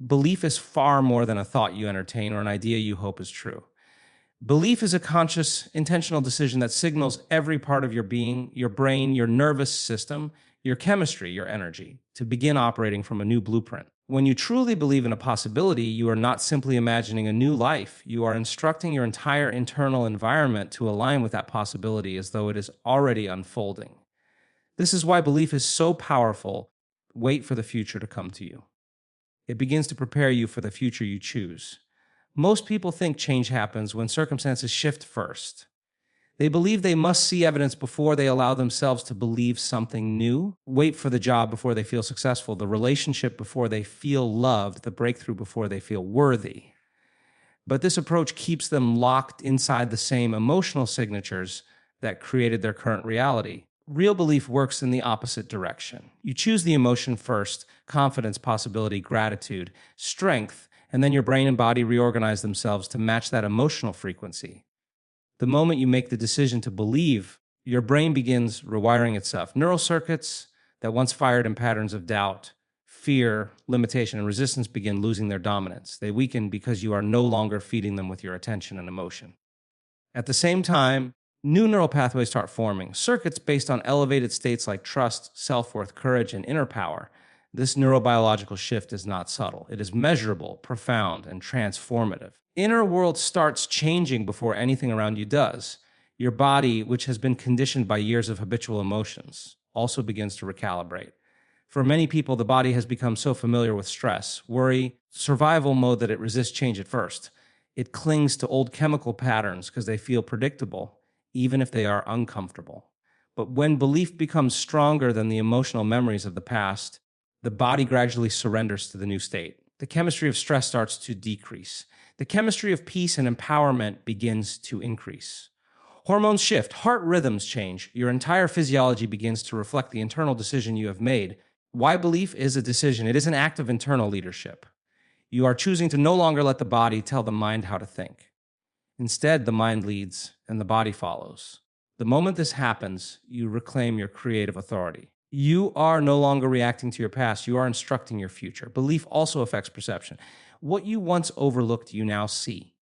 Belief is far more than a thought you entertain or an idea you hope is true. Belief is a conscious, intentional decision that signals every part of your being, your brain, your nervous system, your chemistry, your energy, to begin operating from a new blueprint. When you truly believe in a possibility, you are not simply imagining a new life. You are instructing your entire internal environment to align with that possibility as though it is already unfolding. This is why belief is so powerful. Wait for the future to come to you. It begins to prepare you for the future you choose. Most people think change happens when circumstances shift first. They believe they must see evidence before they allow themselves to believe something new, wait for the job before they feel successful, the relationship before they feel loved, the breakthrough before they feel worthy. But this approach keeps them locked inside the same emotional signatures that created their current reality. Real belief works in the opposite direction. You choose the emotion first: confidence, possibility, gratitude, strength, and then your brain and body reorganize themselves to match that emotional frequency. The moment you make the decision to believe, your brain begins rewiring itself. Neural circuits that once fired in patterns of doubt, fear, limitation, and resistance begin losing their dominance. They weaken because you are no longer feeding them with your attention and emotion. At the same time, new neural pathways start forming, circuits based on elevated states like trust, self-worth, courage, and inner power. This neurobiological shift is not subtle. It is measurable, profound, and transformative. Inner world starts changing before anything around you does. Your body, which has been conditioned by years of habitual emotions, also begins to recalibrate. For many people, the body has become so familiar with stress, worry, survival mode that it resists change at first. It clings to old chemical patterns because they feel predictable, even if they are uncomfortable. But when belief becomes stronger than the emotional memories of the past, the body gradually surrenders to the new state. The chemistry of stress starts to decrease. The chemistry of peace and empowerment begins to increase. Hormones shift, heart rhythms change. Your entire physiology begins to reflect the internal decision you have made. Why belief is a decision? It is an act of internal leadership. You are choosing to no longer let the body tell the mind how to think. Instead, the mind leads and the body follows. The moment this happens, you reclaim your creative authority. You are no longer reacting to your past. You are instructing your future. Belief also affects perception. What you once overlooked, you now see.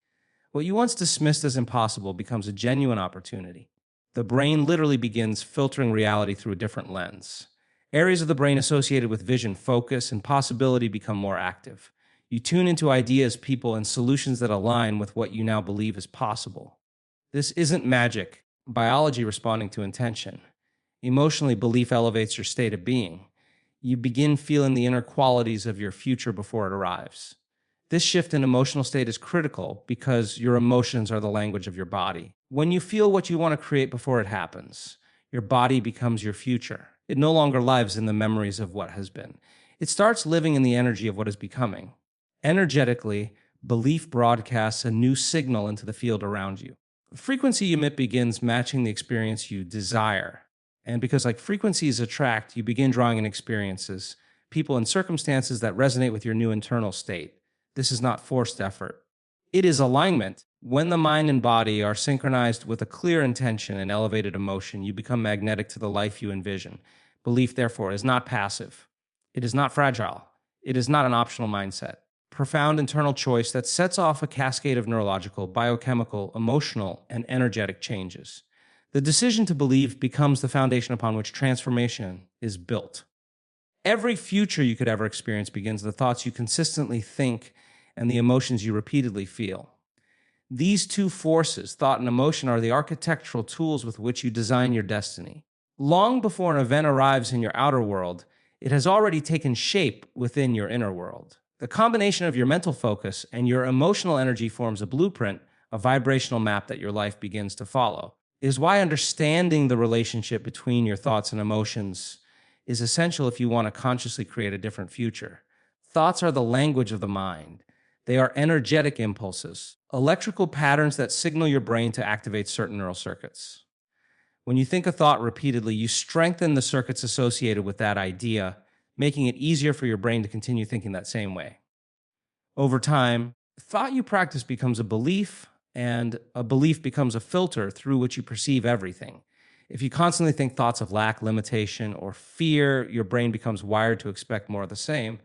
What you once dismissed as impossible becomes a genuine opportunity. The brain literally begins filtering reality through a different lens. Areas of the brain associated with vision, focus, and possibility become more active. You tune into ideas, people, and solutions that align with what you now believe is possible. This isn't magic, biology responding to intention. Emotionally, belief elevates your state of being. You begin feeling the inner qualities of your future before it arrives. This shift in emotional state is critical because your emotions are the language of your body. When you feel what you want to create before it happens, your body becomes your future. It no longer lives in the memories of what has been. It starts living in the energy of what is becoming. Energetically, belief broadcasts a new signal into the field around you. The frequency you emit begins matching the experience you desire. And because frequencies attract, you begin drawing in experiences, people, and circumstances that resonate with your new internal state. This is not forced effort. It is alignment. When the mind and body are synchronized with a clear intention and elevated emotion, you become magnetic to the life you envision. Belief, therefore, is not passive. It is not fragile. It is not an optional mindset. Profound internal choice that sets off a cascade of neurological, biochemical, emotional, and energetic changes. The decision to believe becomes the foundation upon which transformation is built. Every future you could ever experience begins with the thoughts you consistently think and the emotions you repeatedly feel. These two forces, thought and emotion, are the architectural tools with which you design your destiny. Long before an event arrives in your outer world, it has already taken shape within your inner world. The combination of your mental focus and your emotional energy forms a blueprint, a vibrational map that your life begins to follow. It is why understanding the relationship between your thoughts and emotions is essential if you want to consciously create a different future. Thoughts are the language of the mind. They are energetic impulses, electrical patterns that signal your brain to activate certain neural circuits. When you think a thought repeatedly, you strengthen the circuits associated with that idea, making it easier for your brain to continue thinking that same way. Over time, the thought you practice becomes a belief, and a belief becomes a filter through which you perceive everything. If you constantly think thoughts of lack, limitation, or fear, your brain becomes wired to expect more of the same.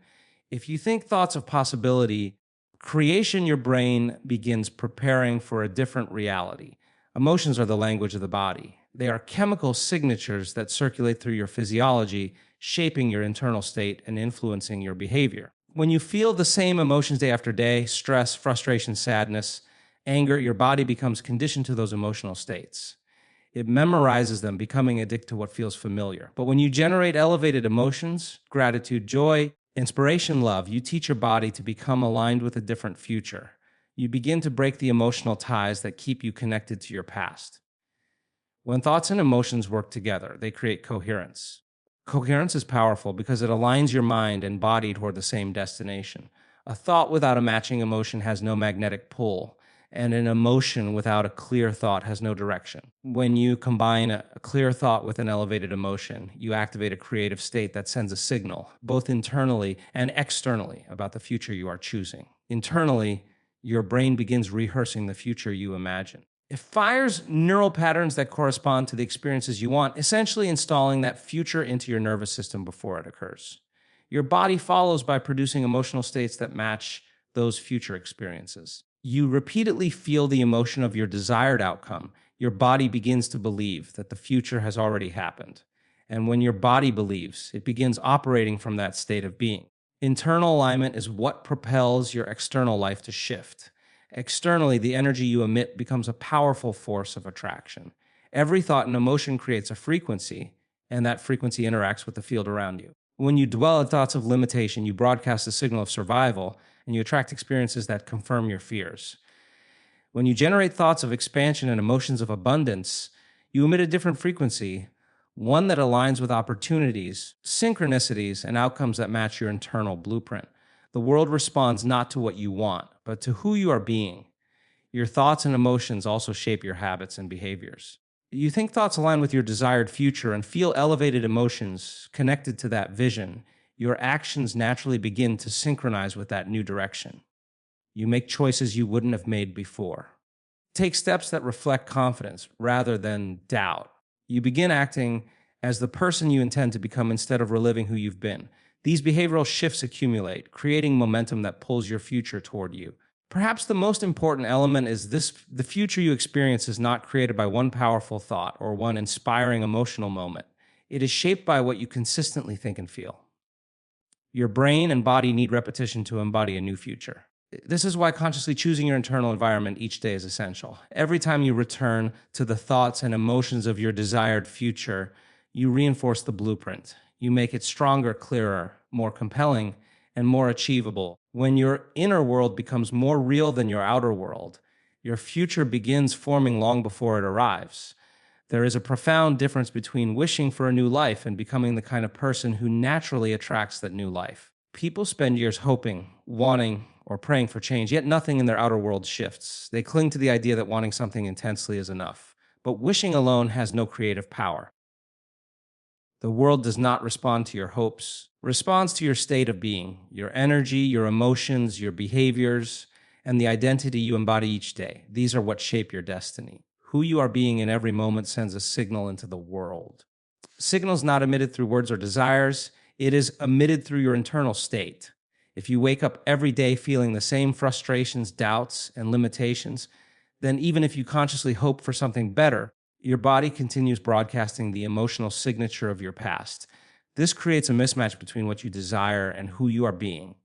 If you think thoughts of possibility, creation, your brain begins preparing for a different reality. Emotions are the language of the body. They are chemical signatures that circulate through your physiology, shaping your internal state and influencing your behavior. When you feel the same emotions day after day, stress, frustration, sadness, anger, your body becomes conditioned to those emotional states. It memorizes them, becoming addicted to what feels familiar. But when you generate elevated emotions, gratitude, joy, inspiration, love, you teach your body to become aligned with a different future. You begin to break the emotional ties that keep you connected to your past. When thoughts and emotions work together, they create coherence. Coherence is powerful because it aligns your mind and body toward the same destination. A thought without a matching emotion has no magnetic pull, and an emotion without a clear thought has no direction. When you combine a clear thought with an elevated emotion, you activate a creative state that sends a signal, both internally and externally, about the future you are choosing. Internally, your brain begins rehearsing the future you imagine. It fires neural patterns that correspond to the experiences you want, essentially installing that future into your nervous system before it occurs. Your body follows by producing emotional states that match those future experiences. You repeatedly feel the emotion of your desired outcome. Your body begins to believe that the future has already happened. And when your body believes, it begins operating from that state of being. Internal alignment is what propels your external life to shift. Externally, the energy you emit becomes a powerful force of attraction. Every thought and emotion creates a frequency, and that frequency interacts with the field around you. When you dwell on thoughts of limitation, you broadcast a signal of survival, and you attract experiences that confirm your fears. When you generate thoughts of expansion and emotions of abundance, you emit a different frequency, one that aligns with opportunities, synchronicities, and outcomes that match your internal blueprint. The world responds not to what you want, but to who you are being. Your thoughts and emotions also shape your habits and behaviors. You think thoughts align with your desired future and feel elevated emotions connected to that vision. Your actions naturally begin to synchronize with that new direction. You make choices you wouldn't have made before. Take steps that reflect confidence rather than doubt. You begin acting as the person you intend to become instead of reliving who you've been. These behavioral shifts accumulate, creating momentum that pulls your future toward you. Perhaps the most important element is this: the future you experience is not created by one powerful thought or one inspiring emotional moment. It is shaped by what you consistently think and feel. Your brain and body need repetition to embody a new future. This is why consciously choosing your internal environment each day is essential. Every time you return to the thoughts and emotions of your desired future, you reinforce the blueprint. You make it stronger, clearer, more compelling, and more achievable. When your inner world becomes more real than your outer world, your future begins forming long before it arrives. There is a profound difference between wishing for a new life and becoming the kind of person who naturally attracts that new life. People spend years hoping, wanting, or praying for change, yet nothing in their outer world shifts. They cling to the idea that wanting something intensely is enough. But wishing alone has no creative power. The world does not respond to your hopes, it responds to your state of being, your energy, your emotions, your behaviors, and the identity you embody each day. These are what shape your destiny. Who you are being in every moment sends a signal into the world. Signals not emitted through words or desires, it is emitted through your internal state. If you wake up every day feeling the same frustrations, doubts, and limitations, then even if you consciously hope for something better, your body continues broadcasting the emotional signature of your past. This creates a mismatch between what you desire and who you are being.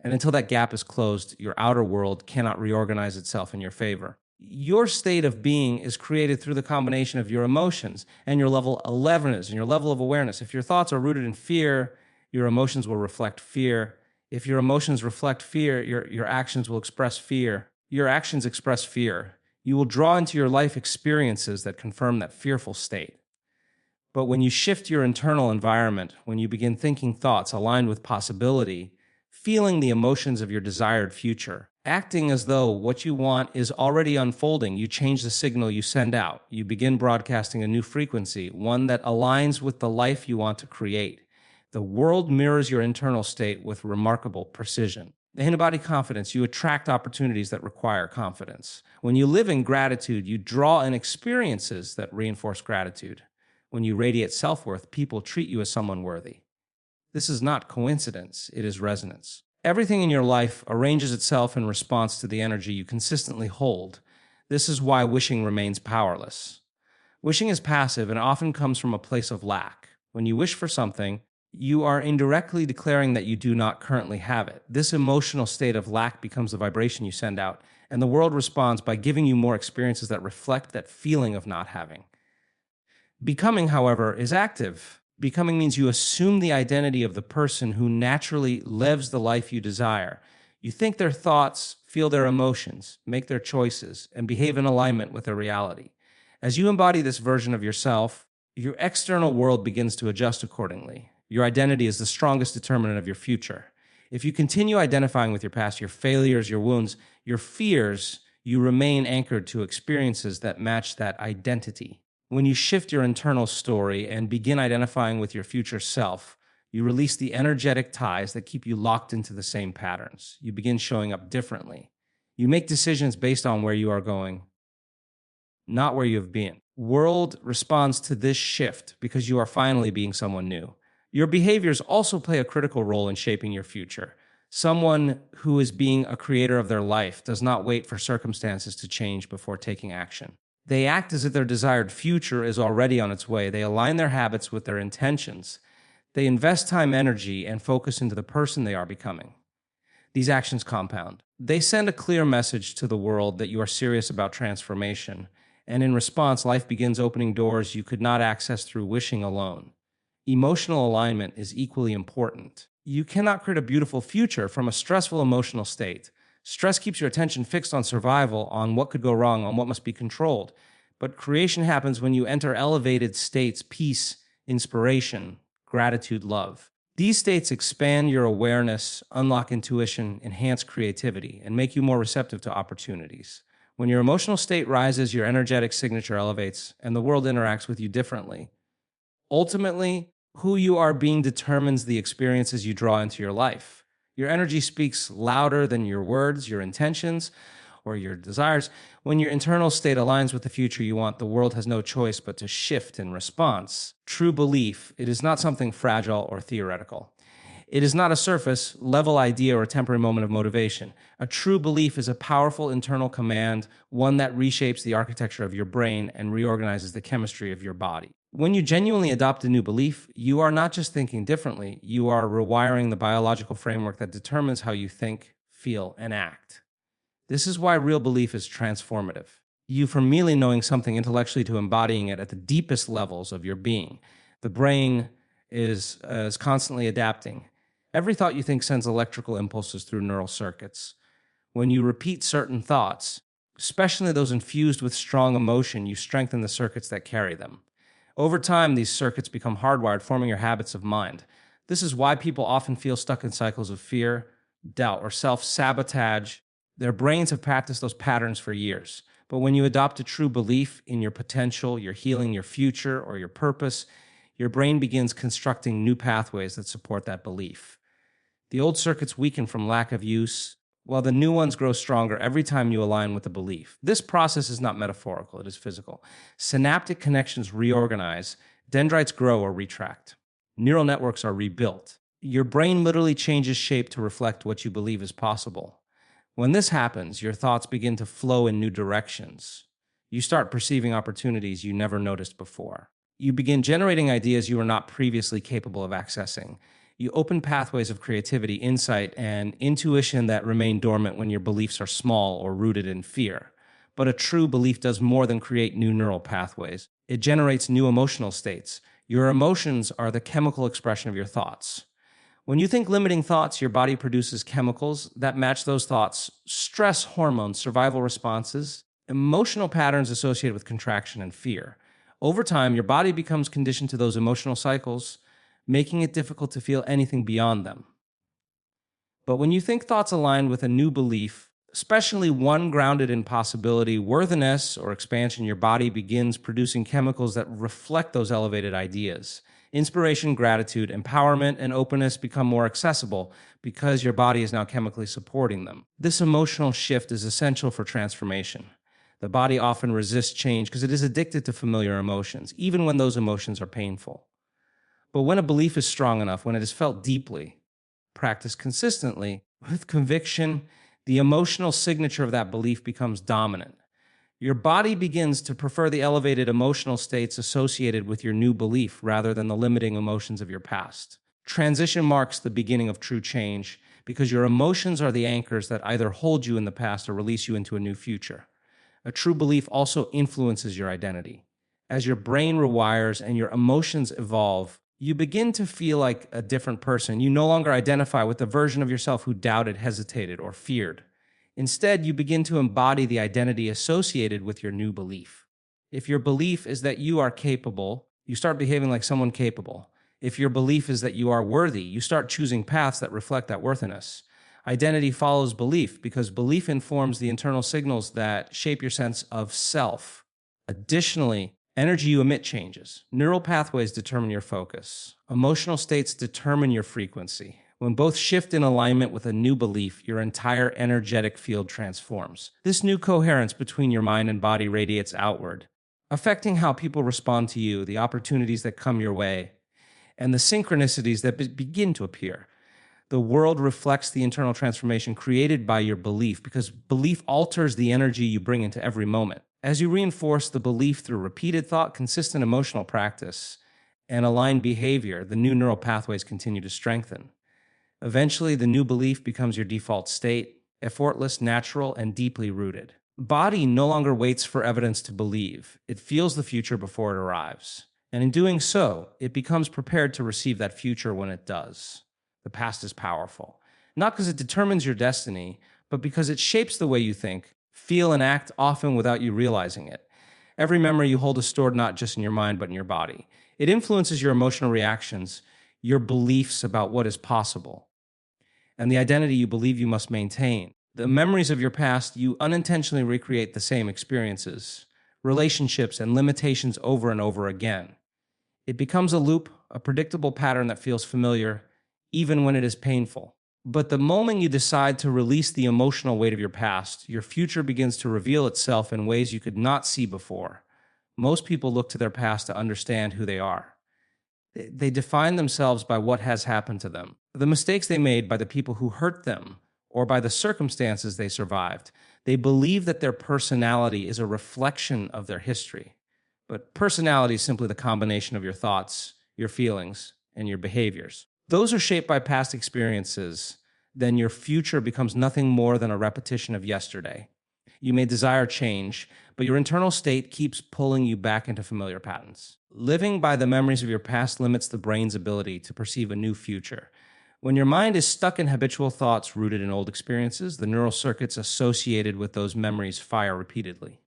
And until that gap is closed, your outer world cannot reorganize itself in your favor. Your state of being is created through the combination of your emotions and your level of awareness and your level of awareness. If your thoughts are rooted in fear, your emotions will reflect fear. If your emotions reflect fear, your actions will express fear. Your actions express fear. You will draw into your life experiences that confirm that fearful state. But when you shift your internal environment, when you begin thinking thoughts aligned with possibility, feeling the emotions of your desired future, acting as though what you want is already unfolding, you change the signal you send out. You begin broadcasting a new frequency, one that aligns with the life you want to create. The world mirrors your internal state with remarkable precision. In embody confidence, you attract opportunities that require confidence. When you live in gratitude, you draw in experiences that reinforce gratitude. When you radiate self-worth, people treat you as someone worthy. This is not coincidence, it is resonance. Everything in your life arranges itself in response to the energy you consistently hold. This is why wishing remains powerless. Wishing is passive and often comes from a place of lack. When you wish for something, you are indirectly declaring that you do not currently have it. This emotional state of lack becomes the vibration you send out, and the world responds by giving you more experiences that reflect that feeling of not having. Becoming, however, is active. Becoming means you assume the identity of the person who naturally lives the life you desire. You think their thoughts, feel their emotions, make their choices, and behave in alignment with their reality. As you embody this version of yourself, your external world begins to adjust accordingly. Your identity is the strongest determinant of your future. If you continue identifying with your past, your failures, your wounds, your fears, you remain anchored to experiences that match that identity. When you shift your internal story and begin identifying with your future self, you release the energetic ties that keep you locked into the same patterns. You begin showing up differently. You make decisions based on where you are going, not where you have been. World responds to this shift because you are finally being someone new. Your behaviors also play a critical role in shaping your future. Someone who is being a creator of their life does not wait for circumstances to change before taking action. They act as if their desired future is already on its way. They align their habits with their intentions. They invest time, energy, and focus into the person they are becoming. These actions compound. They send a clear message to the world that you are serious about transformation, and in response, life begins opening doors you could not access through wishing alone. Emotional alignment is equally important. You cannot create a beautiful future from a stressful emotional state. Stress keeps your attention fixed on survival, on what could go wrong, on what must be controlled. But creation happens when you enter elevated states, peace, inspiration, gratitude, love. These states expand your awareness, unlock intuition, enhance creativity, and make you more receptive to opportunities. When your emotional state rises, your energetic signature elevates, and the world interacts with you differently. Ultimately, who you are being determines the experiences you draw into your life. Your energy speaks louder than your words, your intentions, or your desires. When your internal state aligns with the future you want, the world has no choice but to shift in response. True belief, it is not something fragile or theoretical. It is not a surface level idea or a temporary moment of motivation. A true belief is a powerful internal command, one that reshapes the architecture of your brain and reorganizes the chemistry of your body. When you genuinely adopt a new belief, you are not just thinking differently, you are rewiring the biological framework that determines how you think, feel, and act. This is why real belief is transformative. You from merely knowing something intellectually to embodying it at the deepest levels of your being. The brain is constantly adapting. Every thought you think sends electrical impulses through neural circuits. When you repeat certain thoughts, especially those infused with strong emotion, you strengthen the circuits that carry them. Over time, these circuits become hardwired, forming your habits of mind. This is why people often feel stuck in cycles of fear, doubt, or self-sabotage. Their brains have practiced those patterns for years. But when you adopt a true belief in your potential, your healing, your future, or your purpose, your brain begins constructing new pathways that support that belief. The old circuits weaken from lack of use, while the new ones grow stronger every time you align with the belief. This process is not metaphorical, it is physical. Synaptic connections reorganize, dendrites grow or retract. Neural networks are rebuilt. Your brain literally changes shape to reflect what you believe is possible. When this happens, your thoughts begin to flow in new directions. You start perceiving opportunities you never noticed before. You begin generating ideas you were not previously capable of accessing. You open pathways of creativity, insight, and intuition that remain dormant when your beliefs are small or rooted in fear. But a true belief does more than create new neural pathways. It generates new emotional states. Your emotions are the chemical expression of your thoughts. When you think limiting thoughts, your body produces chemicals that match those thoughts: stress hormones, survival responses, emotional patterns associated with contraction and fear. Over time, your body becomes conditioned to those emotional cycles, making it difficult to feel anything beyond them. But when you think thoughts aligned with a new belief, especially one grounded in possibility, worthiness, or expansion, your body begins producing chemicals that reflect those elevated ideas. Inspiration, gratitude, empowerment, and openness become more accessible because your body is now chemically supporting them. This emotional shift is essential for transformation. The body often resists change because it is addicted to familiar emotions, even when those emotions are painful. But when a belief is strong enough, when it is felt deeply, practiced consistently, With conviction, the emotional signature of that belief becomes dominant. Your body begins to prefer the elevated emotional states associated with your new belief rather than the limiting emotions of your past. Transition marks the beginning of true change because your emotions are the anchors that either hold you in the past or release you into a new future. A true belief also influences your identity. As your brain rewires and your emotions evolve, you begin to feel like a different person. You no longer identify with the version of yourself who doubted, hesitated, or feared. Instead, you begin to embody the identity associated with your new belief. If your belief is that you are capable, you start behaving like someone capable. If your belief is that you are worthy, you start choosing paths that reflect that worthiness. Identity follows belief because belief informs the internal signals that shape your sense of self. Additionally, energy you emit changes. Neural pathways determine your focus. Emotional states determine your frequency. When both shift in alignment with a new belief, your entire energetic field transforms. This new coherence between your mind and body radiates outward, affecting how people respond to you, the opportunities that come your way, and the synchronicities that begin to appear. The world reflects the internal transformation created by your belief because belief alters the energy you bring into every moment. As you reinforce the belief through repeated thought, consistent emotional practice, and aligned behavior, the new neural pathways continue to strengthen. Eventually, the new belief becomes your default state, effortless, natural, and deeply rooted. Body no longer waits for evidence to believe. It feels the future before it arrives. And in doing so, it becomes prepared to receive that future when it does. The past is powerful, not because it determines your destiny, but because it shapes the way you think, feel, and act, often without you realizing it. Every memory you hold is stored not just in your mind, but in your body. It influences your emotional reactions, your beliefs about what is possible, and the identity you believe you must maintain. The memories of your past, you unintentionally recreate the same experiences, relationships, and limitations over and over again. It becomes a loop, a predictable pattern that feels familiar, even when it is painful. But the moment you decide to release the emotional weight of your past, your future begins to reveal itself in ways you could not see before. Most people look to their past to understand who they are. They define themselves by what has happened to them, the mistakes they made, by the people who hurt them, or by the circumstances they survived. They believe that their personality is a reflection of their history. But personality is simply the combination of your thoughts, your feelings, and your behaviors. Those are shaped by past experiences. Then your future becomes nothing more than a repetition of yesterday. You may desire change, but your internal state keeps pulling you back into familiar patterns. Living by the memories of your past limits the brain's ability to perceive a new future. When your mind is stuck in habitual thoughts rooted in old experiences, the neural circuits associated with those memories fire repeatedly.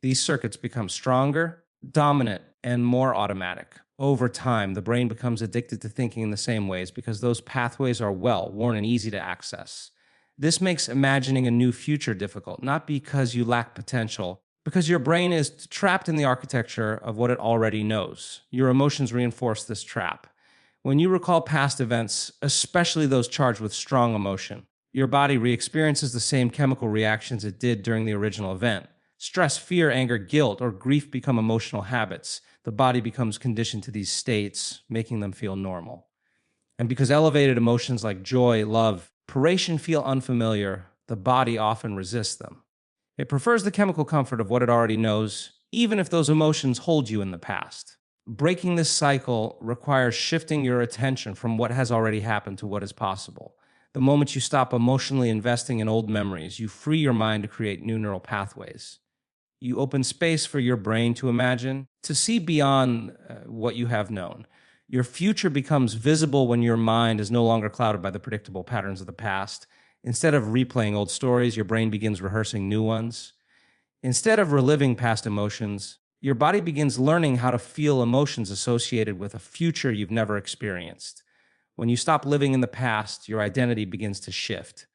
These circuits become stronger, dominant, and more automatic. Over time, the brain becomes addicted to thinking in the same ways because those pathways are well worn and easy to access. This makes imagining a new future difficult, not because you lack potential, because your brain is trapped in the architecture of what it already knows. Your emotions reinforce this trap. When you recall past events, especially those charged with strong emotion, your body re-experiences the same chemical reactions it did during the original event. Stress, fear, anger, guilt, or grief become emotional habits. The body becomes conditioned to these states, making them feel normal. And because elevated emotions like joy, love, preparation feel unfamiliar, the body often resists them. It prefers the chemical comfort of what it already knows, even if those emotions hold you in the past. Breaking this cycle requires shifting your attention from what has already happened to what is possible. The moment you stop emotionally investing in old memories, you free your mind to create new neural pathways. You open space for your brain to imagine, to see beyond what you have known. Your future becomes visible when your mind is no longer clouded by the predictable patterns of the past. Instead of replaying old stories, your brain begins rehearsing new ones. Instead of reliving past emotions, your body begins learning how to feel emotions associated with a future you've never experienced. When you stop living in the past, your identity begins to shift.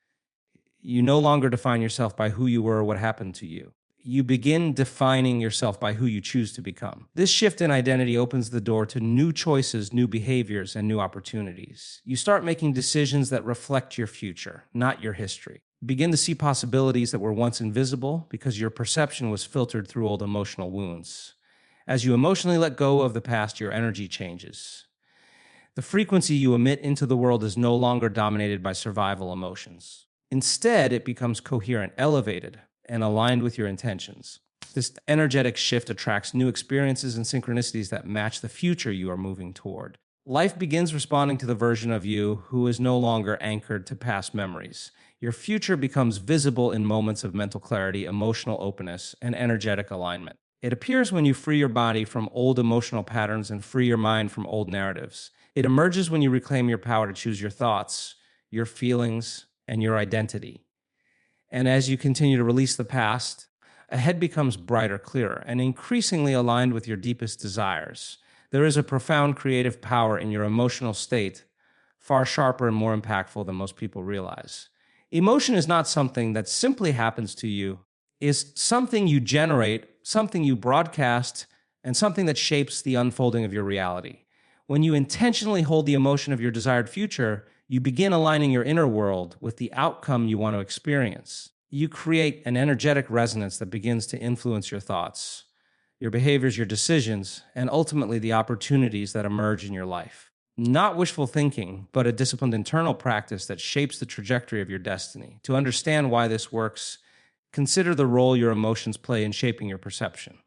You no longer define yourself by who you were or what happened to you. You begin defining yourself by who you choose to become. This shift in identity opens the door to new choices, new behaviors, and new opportunities. You start making decisions that reflect your future, not your history. Begin to see possibilities that were once invisible because your perception was filtered through old emotional wounds. As you emotionally let go of the past, your energy changes. The frequency you emit into the world is no longer dominated by survival emotions. Instead, it becomes coherent, elevated, and aligned with your intentions. This energetic shift attracts new experiences and synchronicities that match the future you are moving toward. Life begins responding to the version of you who is no longer anchored to past memories. Your future becomes visible in moments of mental clarity, emotional openness, and energetic alignment. It appears when you free your body from old emotional patterns and free your mind from old narratives. It emerges when you reclaim your power to choose your thoughts, your feelings, and your identity. And as you continue to release the past, ahead becomes brighter, clearer, and increasingly aligned with your deepest desires. There is a profound creative power in your emotional state, far sharper and more impactful than most people realize. Emotion is not something that simply happens to you, it's something you generate, something you broadcast, and something that shapes the unfolding of your reality. When you intentionally hold the emotion of your desired future, you begin aligning your inner world with the outcome you want to experience. You create an energetic resonance that begins to influence your thoughts, your behaviors, your decisions, and ultimately the opportunities that emerge in your life. Not wishful thinking, but a disciplined internal practice that shapes the trajectory of your destiny. To understand why this works, consider the role your emotions play in shaping your perception.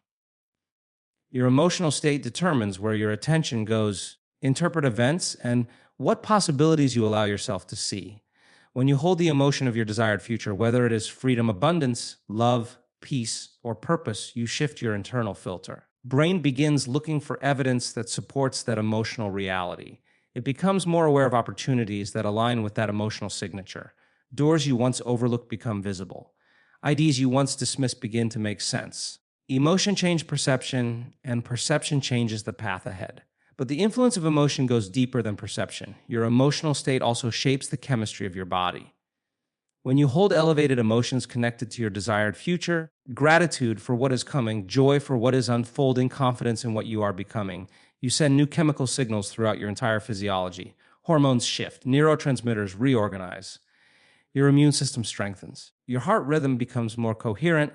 Your emotional state determines where your attention goes. Interpret events and what possibilities you allow yourself to see. When you hold the emotion of your desired future, whether it is freedom, abundance, love, peace, or purpose, you shift your internal filter. Brain begins looking for evidence that supports that emotional reality. It becomes more aware of opportunities that align with that emotional signature. Doors you once overlooked become visible. Ideas you once dismissed begin to make sense. Emotion changes perception, and perception changes the path ahead. But the influence of emotion goes deeper than perception. Your emotional state also shapes the chemistry of your body. When you hold elevated emotions connected to your desired future, gratitude for what is coming, joy for what is unfolding, confidence in what you are becoming, you send new chemical signals throughout your entire physiology. Hormones shift, neurotransmitters reorganize. Your immune system strengthens. Your heart rhythm becomes more coherent.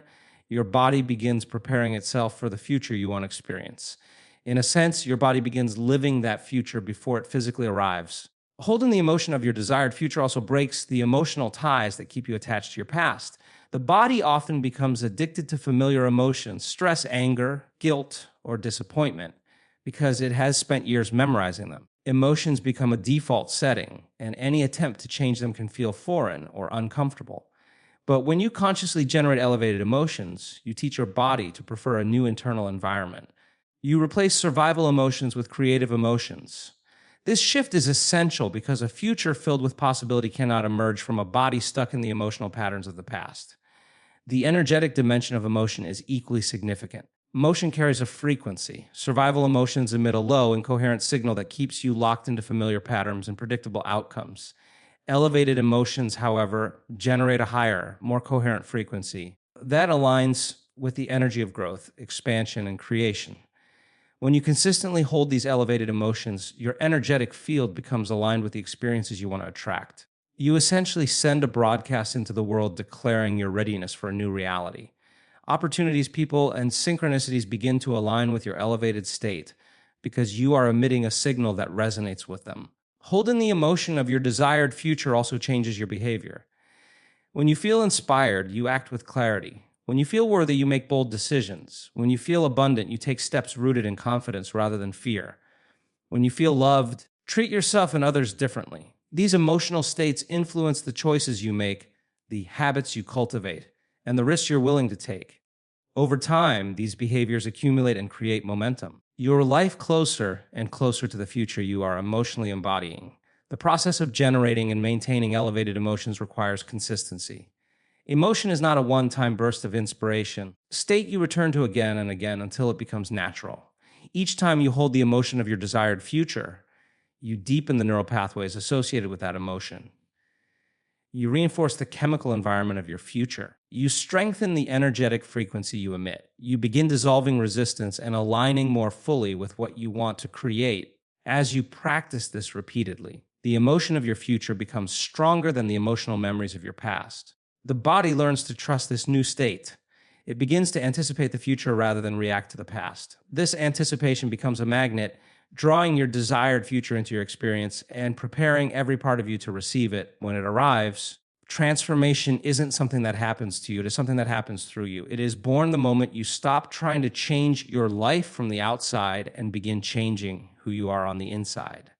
Your body begins preparing itself for the future you want to experience. In a sense, your body begins living that future before it physically arrives. Holding the emotion of your desired future also breaks the emotional ties that keep you attached to your past. The body often becomes addicted to familiar emotions, stress, anger, guilt, or disappointment, because it has spent years memorizing them. Emotions become a default setting, and any attempt to change them can feel foreign or uncomfortable. But when you consciously generate elevated emotions, you teach your body to prefer a new internal environment. You replace survival emotions with creative emotions. This shift is essential because a future filled with possibility cannot emerge from a body stuck in the emotional patterns of the past. The energetic dimension of emotion is equally significant. Emotion carries a frequency. Survival emotions emit a low, incoherent signal that keeps you locked into familiar patterns and predictable outcomes. Elevated emotions, however, generate a higher, more coherent frequency. That aligns with the energy of growth, expansion, and creation. When you consistently hold these elevated emotions, your energetic field becomes aligned with the experiences you want to attract. You essentially send a broadcast into the world declaring your readiness for a new reality. Opportunities, people, and synchronicities begin to align with your elevated state because you are emitting a signal that resonates with them. Holding the emotion of your desired future also changes your behavior. When you feel inspired, you act with clarity. When you feel worthy, you make bold decisions. When you feel abundant, you take steps rooted in confidence rather than fear. When you feel loved, treat yourself and others differently. These emotional states influence the choices you make, the habits you cultivate, and the risks you're willing to take. Over time, these behaviors accumulate and create momentum. Your life closer and closer to the future you are emotionally embodying. The process of generating and maintaining elevated emotions requires consistency. Emotion is not a one-time burst of inspiration, a state you return to again and again until it becomes natural. Each time you hold the emotion of your desired future, you deepen the neural pathways associated with that emotion. You reinforce the chemical environment of your future. You strengthen the energetic frequency you emit. You begin dissolving resistance and aligning more fully with what you want to create. As you practice this repeatedly, the emotion of your future becomes stronger than the emotional memories of your past. The body learns to trust this new state. It begins to anticipate the future rather than react to the past. This anticipation becomes a magnet, drawing your desired future into your experience and preparing every part of you to receive it when it arrives. Transformation isn't something that happens to you. It is something that happens through you. It is born the moment you stop trying to change your life from the outside and begin changing who you are on the inside.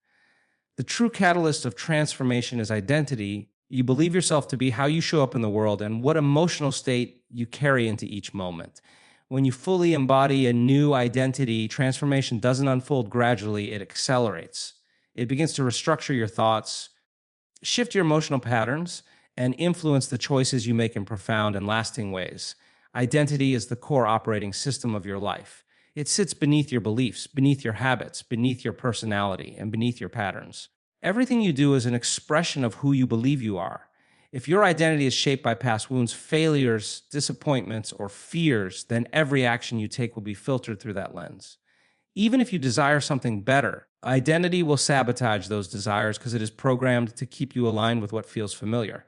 The true catalyst of transformation is identity. You believe yourself to be how you show up in the world and what emotional state you carry into each moment. When you fully embody a new identity, transformation doesn't unfold gradually, it accelerates. It begins to restructure your thoughts, shift your emotional patterns, and influence the choices you make in profound and lasting ways. Identity is the core operating system of your life. It sits beneath your beliefs, beneath your habits, beneath your personality, and beneath your patterns. Everything you do is an expression of who you believe you are. If your identity is shaped by past wounds, failures, disappointments, or fears, then every action you take will be filtered through that lens. Even if you desire something better, identity will sabotage those desires because it is programmed to keep you aligned with what feels familiar.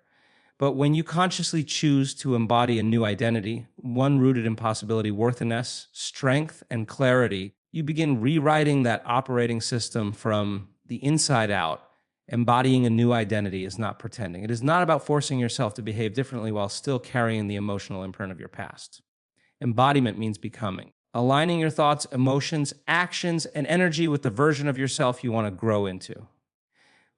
But when you consciously choose to embody a new identity, one rooted in possibility, worthiness, strength, and clarity, you begin rewriting that operating system from the inside out. Embodying a new identity is not pretending. It is not about forcing yourself to behave differently while still carrying the emotional imprint of your past. Embodiment means becoming, aligning your thoughts, emotions, actions, and energy with the version of yourself you want to grow into.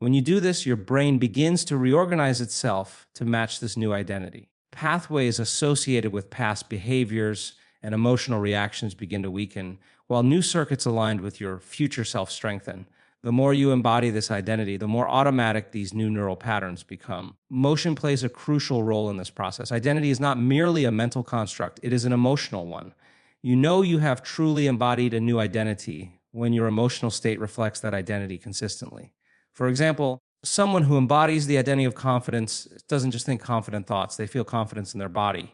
When you do this, your brain begins to reorganize itself to match this new identity. Pathways associated with past behaviors and emotional reactions begin to weaken, while new circuits aligned with your future self strengthen. The more you embody this identity, the more automatic these new neural patterns become. Motion plays a crucial role in this process. Identity is not merely a mental construct, it is an emotional one. You know you have truly embodied a new identity when your emotional state reflects that identity consistently. For example, someone who embodies the identity of confidence doesn't just think confident thoughts, they feel confidence in their body.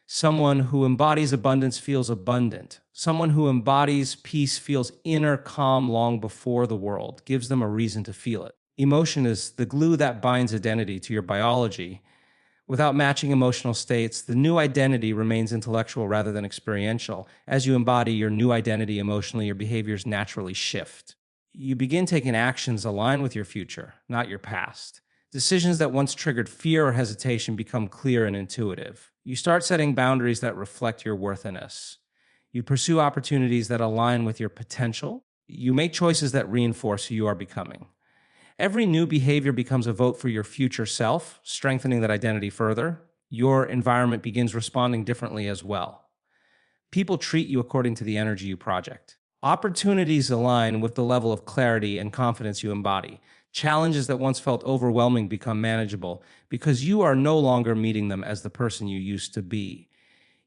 Someone who embodies abundance feels abundant. Someone who embodies peace feels inner calm long before the world, gives them a reason to feel it. Emotion is the glue that binds identity to your biology. Without matching emotional states, the new identity remains intellectual rather than experiential. As you embody your new identity emotionally, your behaviors naturally shift. You begin taking actions aligned with your future, not your past. Decisions that once triggered fear or hesitation become clear and intuitive. You start setting boundaries that reflect your worthiness. You pursue opportunities that align with your potential. You make choices that reinforce who you are becoming. Every new behavior becomes a vote for your future self, strengthening that identity further. Your environment begins responding differently as well. People treat you according to the energy you project. Opportunities align with the level of clarity and confidence you embody. Challenges that once felt overwhelming become manageable because you are no longer meeting them as the person you used to be.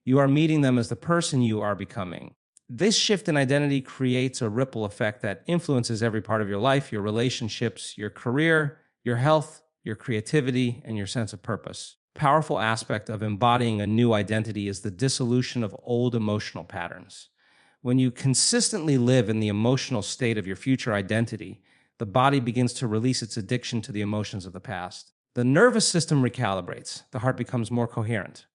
You are meeting them as the person you are becoming. This shift in identity creates a ripple effect that influences every part of your life, your relationships, your career, your health, your creativity, and your sense of purpose. Powerful aspect of embodying a new identity is the dissolution of old emotional patterns. When you consistently live in the emotional state of your future identity, the body begins to release its addiction to the emotions of the past. The nervous system recalibrates. The heart becomes more coherent.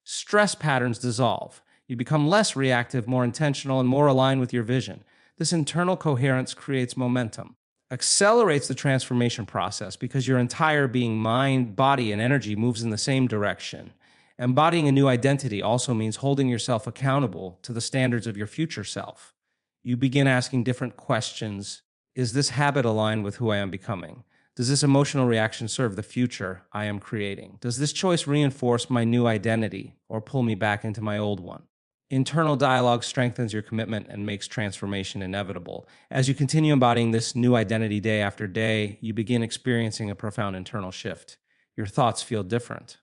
Stress patterns dissolve. You become less reactive, more intentional, and more aligned with your vision. This internal coherence creates momentum, accelerates the transformation process because your entire being, mind, body, and energy moves in the same direction. Embodying a new identity also means holding yourself accountable to the standards of your future self. You begin asking different questions. Is this habit aligned with who I am becoming? Does this emotional reaction serve the future I am creating? Does this choice reinforce my new identity or pull me back into my old one? Internal dialogue strengthens your commitment and makes transformation inevitable. As you continue embodying this new identity day after day, you begin experiencing a profound internal shift. Your thoughts feel different.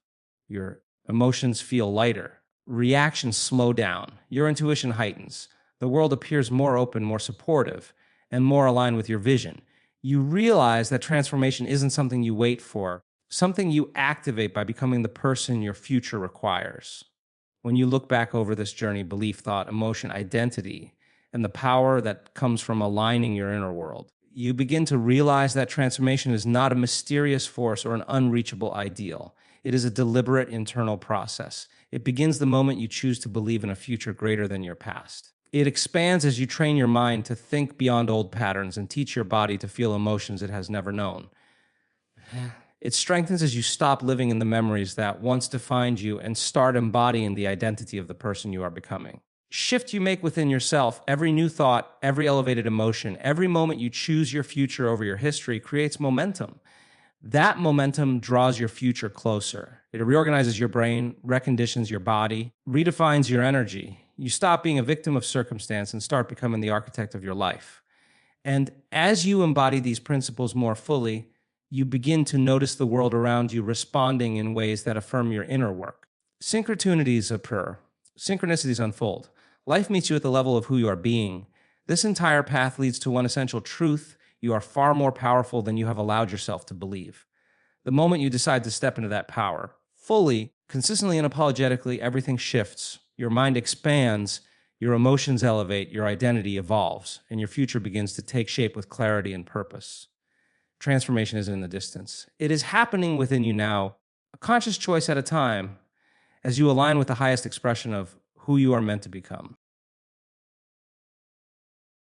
Your emotions feel lighter. Reactions slow down. Your intuition heightens. The world appears more open, more supportive, and more aligned with your vision. You realize that transformation isn't something you wait for, something you activate by becoming the person your future requires. When you look back over this journey, belief, thought, emotion, identity, and the power that comes from aligning your inner world, you begin to realize that transformation is not a mysterious force or an unreachable ideal. It is a deliberate internal process. It begins the moment you choose to believe in a future greater than your past. It expands as you train your mind to think beyond old patterns and teach your body to feel emotions it has never known. It strengthens as you stop living in the memories that once defined you and start embodying the identity of the person you are becoming. Shift you make within yourself, every new thought, every elevated emotion, every moment you choose your future over your history creates momentum. That momentum draws your future closer. It reorganizes your brain, reconditions your body, redefines your energy. You stop being a victim of circumstance and start becoming the architect of your life. And as you embody these principles more fully, you begin to notice the world around you responding in ways that affirm your inner work. Synchronicities occur, synchronicities unfold. Life meets you at the level of who you are being. This entire path leads to one essential truth: you are far more powerful than you have allowed yourself to believe. The moment you decide to step into that power, fully, consistently, and unapologetically, everything shifts. Your mind expands, your emotions elevate, your identity evolves, and your future begins to take shape with clarity and purpose. Transformation isn't in the distance. It is happening within you now, a conscious choice at a time, as you align with the highest expression of who you are meant to become.